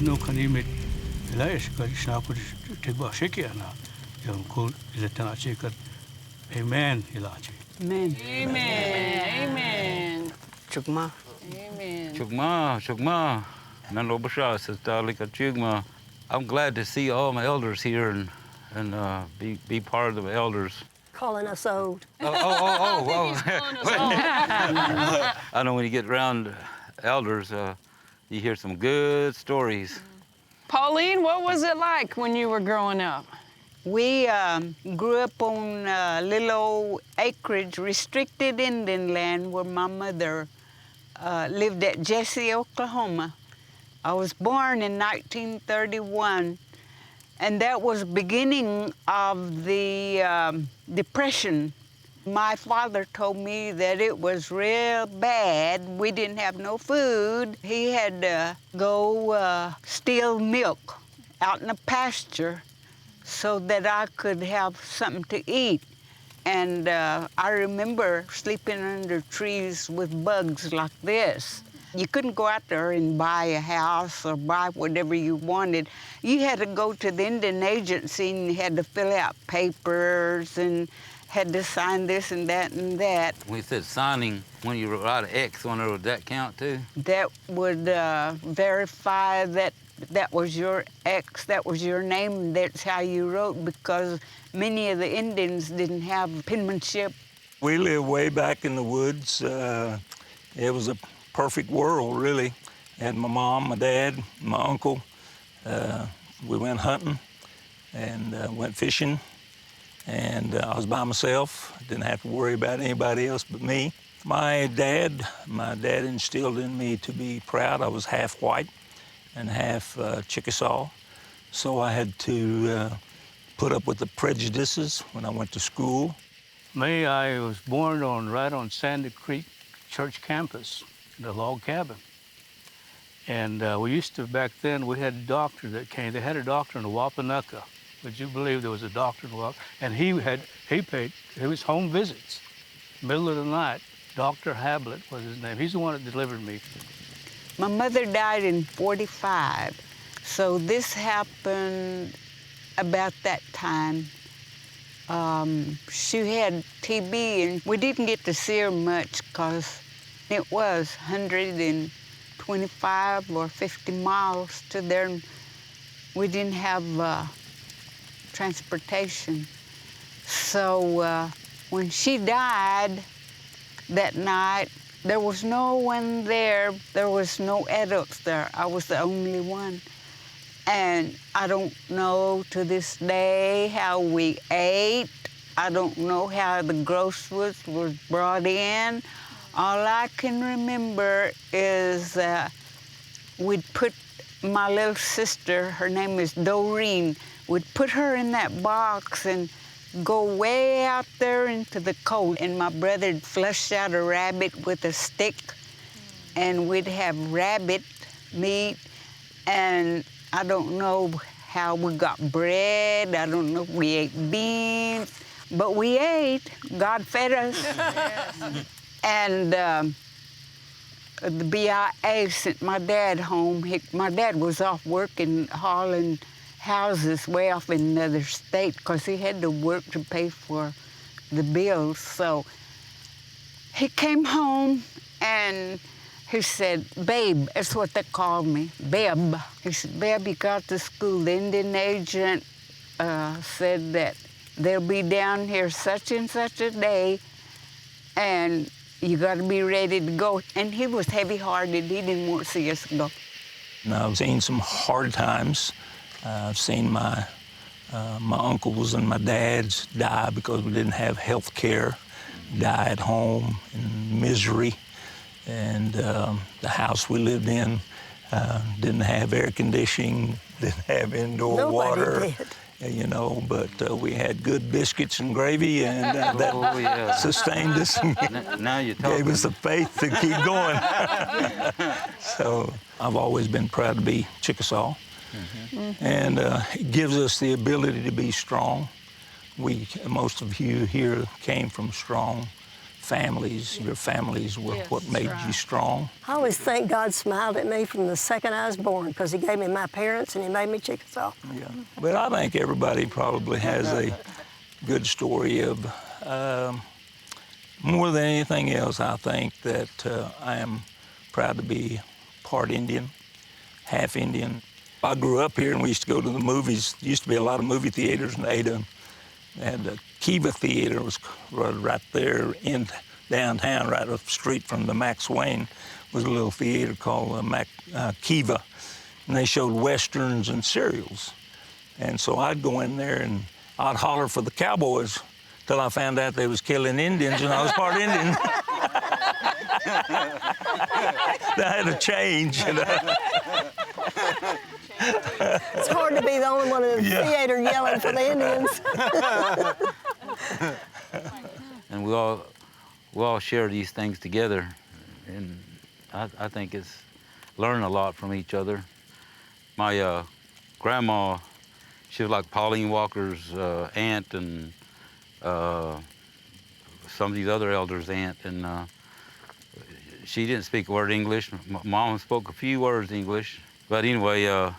no kanimit ilaish ka snapu tigba shekiana yung kul iletana chikat amen ilachi. Amen. Amen. Amen. Chugma. Amen. Chugma. Nanlobasha says Dalika Chugma. I'm glad to see all my elders here and be part of the elders. Calling us old. Oh. He's calling us all. I know when you get around elders, you hear some good stories. Pauline, what was it like when you were growing up? We grew up on little old acreage, restricted Indian land where my mother lived at Jesse, Oklahoma. I was born in 1931, and that was beginning of the Depression. My father told me that it was real bad. We didn't have no food. He had to go steal milk out in the pasture so that I could have something to eat. And I remember sleeping under trees with bugs like this. You couldn't go out there and buy a house or buy whatever you wanted. You had to go to the Indian agency and you had to fill out papers and had to sign this and that and that. When you said signing, when you write an X on there, would that count too? That would verify that that was your ex, that was your name, that's how you wrote, because many of the Indians didn't have penmanship. We lived way back in the woods. It was a perfect world, really. I had my mom, my dad, my uncle. We went hunting and went fishing. And I was by myself. Didn't have to worry about anybody else but me. My dad instilled in me to be proud. I was half white and half Chickasaw. So I had to put up with the prejudices when I went to school. Me, I was born right on Sandy Creek Church campus, in a log cabin. And we used to, back then, we had a doctor that came. They had a doctor in Wapanaka. Would you believe there was a doctor in Wapanaka? And he was home visits, middle of the night. Dr. Hablett was his name. He's the one that delivered me. My mother died in '45, so this happened about that time. She had TB, and we didn't get to see her much because it was 125 or 50 miles to there, and we didn't have transportation. So when she died that night, there was no one there. There was no adults there. I was the only one. And I don't know to this day how we ate. I don't know how the groceries was brought in. All I can remember is we'd put my little sister, her name is Doreen, we'd put her in that box and go way out there into the cold. And my brother'd flush out a rabbit with a stick, and we'd have rabbit meat. And I don't know how we got bread. I don't know if we ate beans, but we ate. God fed us. Yes. And the BIA sent my dad home. My dad was off working, hauling houses way off in another state because he had to work to pay for the bills. So he came home and he said, "Babe," that's what they called me, Babe. He said, "Babe, you got to school. The Indian agent said that they'll be down here such and such a day, and you got to be ready to go." And he was heavy-hearted. He didn't want to see us go. Now, I've seen some hard times. I've seen my uncles and my dads die because we didn't have health care, die at home in misery. And the house we lived in didn't have air conditioning, didn't have indoor water. Did. You know, but we had good biscuits and gravy, and that sustained us and Now you're talking. gave us the faith to keep going. So I've always been proud to be Chickasaw. And it gives us the ability to be strong. Most of you here came from strong families. Your families were what made you strong. I always think God smiled at me from the second I was born because he gave me my parents and he made me Chickasaw. Yeah. But I think everybody probably has a good story of, more than anything else, I think that I am proud to be part Indian, half Indian. I grew up here and we used to go to the movies. There used to be a lot of movie theaters in Ada. And the Kiva Theater was right there in downtown, right up the street from the Max Wayne, was a little theater called Kiva. And they showed westerns and serials. And so I'd go in there and I'd holler for the cowboys till I found out they was killing Indians and I was part Indian. That had to change. You know? It's hard to be the only one in the theater yelling for the Indians. And we all share these things together, and I think it's learn a lot from each other. My grandma, she was like Pauline Walker's aunt and some of these other elders' aunt, and she didn't speak a word English. Mom spoke a few words English, but anyway, I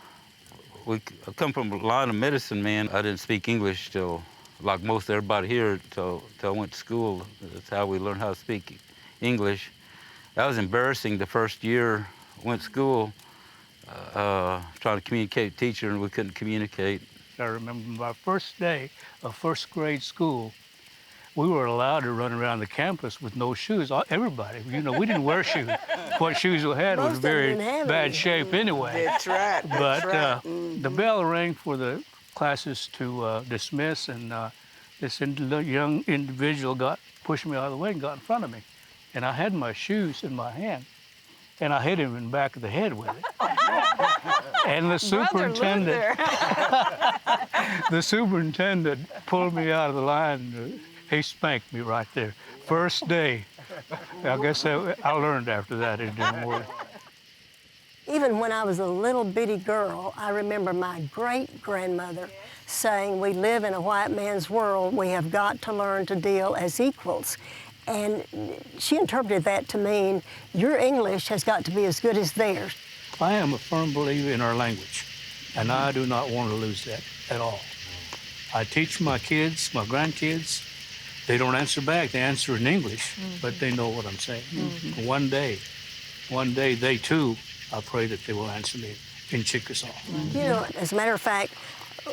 come from a line of medicine men. I didn't speak English till, like most everybody here, till I went to school. That's how we learned how to speak English. That was embarrassing the first year I went to school, trying to communicate with teacher, and we couldn't communicate. I remember my first day of first grade school, we were allowed to run around the campus with no shoes. Everybody, you know, we didn't wear shoes. What shoes we had was very bad shape anyway. That's right. But the bell rang for the classes to dismiss, and this young individual pushed me out of the way and got in front of me. And I had my shoes in my hand, and I hit him in the back of the head with it. And the superintendent pulled me out of the line. He spanked me right there. First day. I guess I learned after that it didn't work. Even when I was a little bitty girl, I remember my great-grandmother saying, "We live in a white man's world. We have got to learn to deal as equals." And she interpreted that to mean your English has got to be as good as theirs. I am a firm believer in our language, and I do not want to lose that at all. I teach my kids, my grandkids. They don't answer back. They answer in English, but they know what I'm saying. One day, they too, I pray that they will answer me in Chickasaw. You know, as a matter of fact,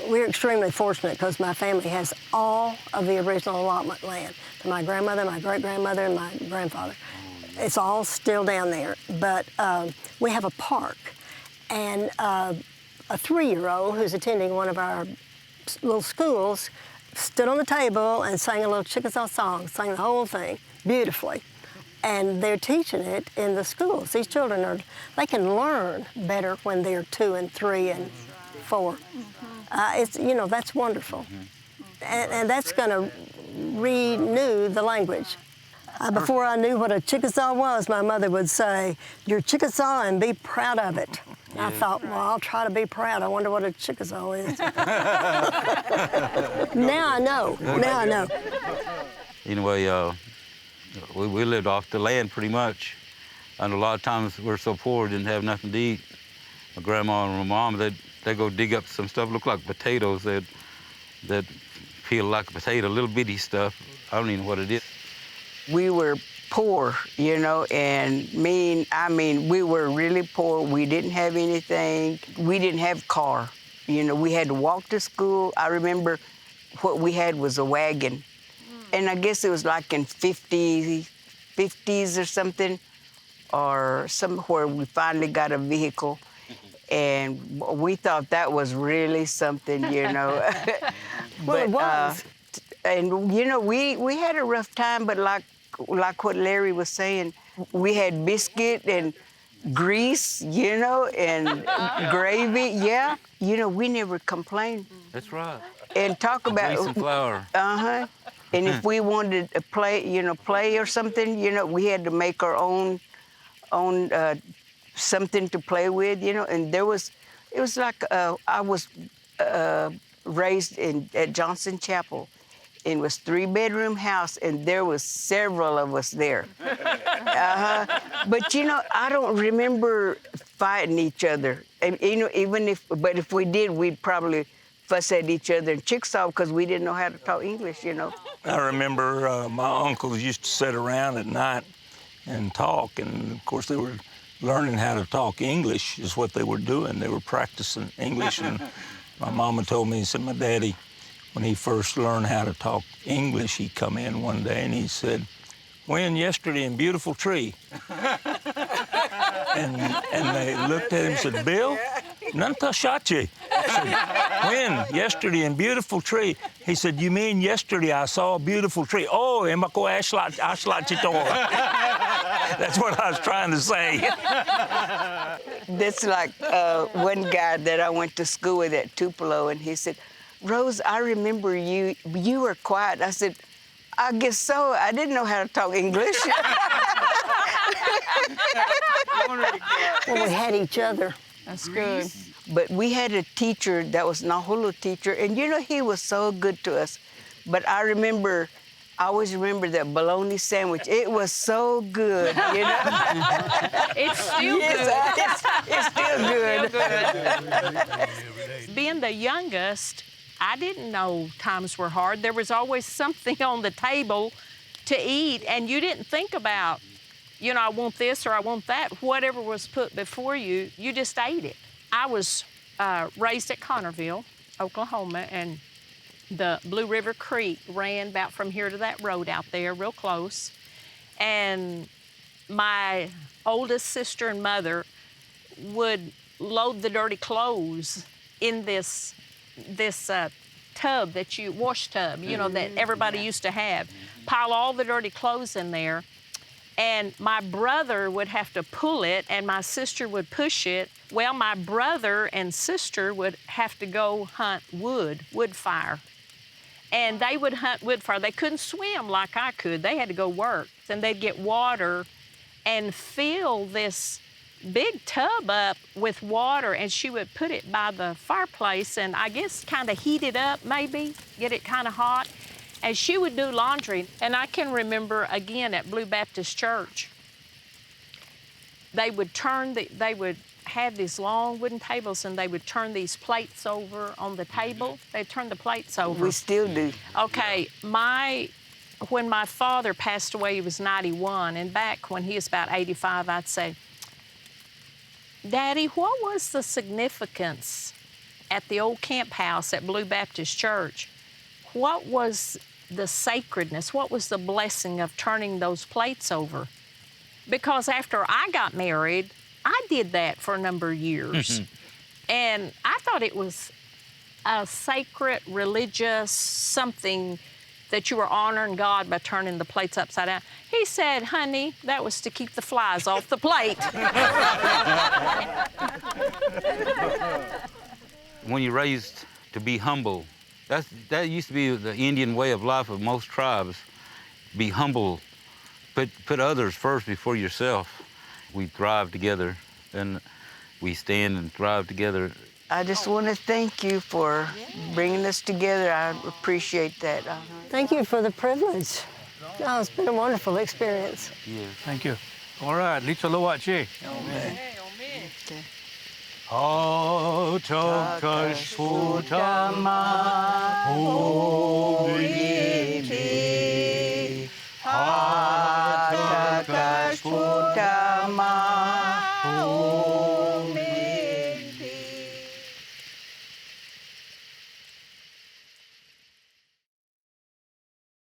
we're extremely fortunate because my family has all of the original allotment land. My grandmother, my great-grandmother, and my grandfather. It's all still down there, but we have a park. And a 3-year-old who's attending one of our little schools stood on the table and sang a little Chickasaw song, sang the whole thing beautifully. And they're teaching it in the schools. These children they can learn better when they're 2 and 3 and 4. It's, you know, that's wonderful. And that's going to renew the language. Before I knew what a Chickasaw was, my mother would say, "You're Chickasaw and be proud of it." I thought, well, I'll try to be proud. I wonder what a Chickasaw is. Now I know. Anyway, we lived off the land pretty much. And a lot of times we're so poor, we didn't have nothing to eat. My grandma and my mom, they'd go dig up some stuff, look like potatoes. They'd peel like a potato, little bitty stuff. I don't even know what it is. We were poor, you know, and I mean, we were really poor. We didn't have anything. We didn't have car. You know, we had to walk to school. I remember what we had was a wagon. And I guess it was like in 50s or something, or somewhere we finally got a vehicle. And we thought that was really something, you know. Well, it was. And, you know, we had a rough time, but like what Larry was saying, we had biscuit and grease, you know, and gravy. Yeah, you know, we never complained. That's right. And talk about... Grease and flour. Uh-huh. And if we wanted to play or something, you know, we had to make our own something to play with, you know. And it was like I was raised at Johnson Chapel. It was 3-bedroom house, and there was several of us there. But you know, I don't remember fighting each other. And, you know, but if we did, we'd probably fuss at each other in Chickasaw because we didn't know how to talk English, you know. I remember my uncles used to sit around at night and talk, and of course they were learning how to talk English is what they were doing. They were practicing English, and my mama told me, he said, my daddy, when he first learned how to talk English, he come in one day and he said, when yesterday in beautiful tree. and they looked at him and said, Bill, nanta shachi. When yesterday in beautiful tree. He said, you mean yesterday I saw a beautiful tree? Oh, emako ashlat chito. That's what I was trying to say. That's like one guy that I went to school with at Tupelo, and he said, Rose, I remember you were quiet. I said, I guess so. I didn't know how to talk English. Well, we had each other. That's good. But we had a teacher that was Nahulu teacher, and you know, he was so good to us. But I always remember that bologna sandwich. It was so good, you know? It's still Yes, good. it's still good. Being the youngest, I didn't know times were hard. There was always something on the table to eat, and you didn't think about, you know, I want this or I want that. Whatever was put before you, you just ate it. I was raised at Connerville, Oklahoma, and the Blue River Creek ran about from here to that road out there, real close. And my oldest sister and mother would load the dirty clothes in this tub wash tub, you know, that everybody used to have. Pile all the dirty clothes in there. And my brother would have to pull it, and my sister would push it. Well, my brother and sister would have to go hunt wood fire. And they would hunt wood fire. They couldn't swim like I could. They had to go work. And they'd get water and fill this big tub up with water, and she would put it by the fireplace and I guess kind of heat it up maybe, get it kind of hot. And she would do laundry. And I can remember, again, at Blue Baptist Church, they would have these long wooden tables, and they would turn these plates over on the table. They'd turn the plates over. We still do. Okay, when my father passed away, he was 91, and back when he was about 85, I'd say, Daddy, what was the significance at the old camp house at Blue Baptist Church? What was the sacredness? What was the blessing of turning those plates over? Because after I got married, I did that for a number of years. And I thought it was a sacred, religious something that you were honoring God by turning the plates upside down. He said, honey, that was to keep the flies off the plate. When you're raised to be humble, that used to be the Indian way of life of most tribes. Be humble, put others first before yourself. We thrive together, and we stand and thrive together. I just want to thank you for bringing us together. I appreciate that. Thank you for the privilege. Oh, it's been a wonderful experience. Yeah. Thank you. All right, Lito Loachi. Okay. Takas futama hubiti, takas futama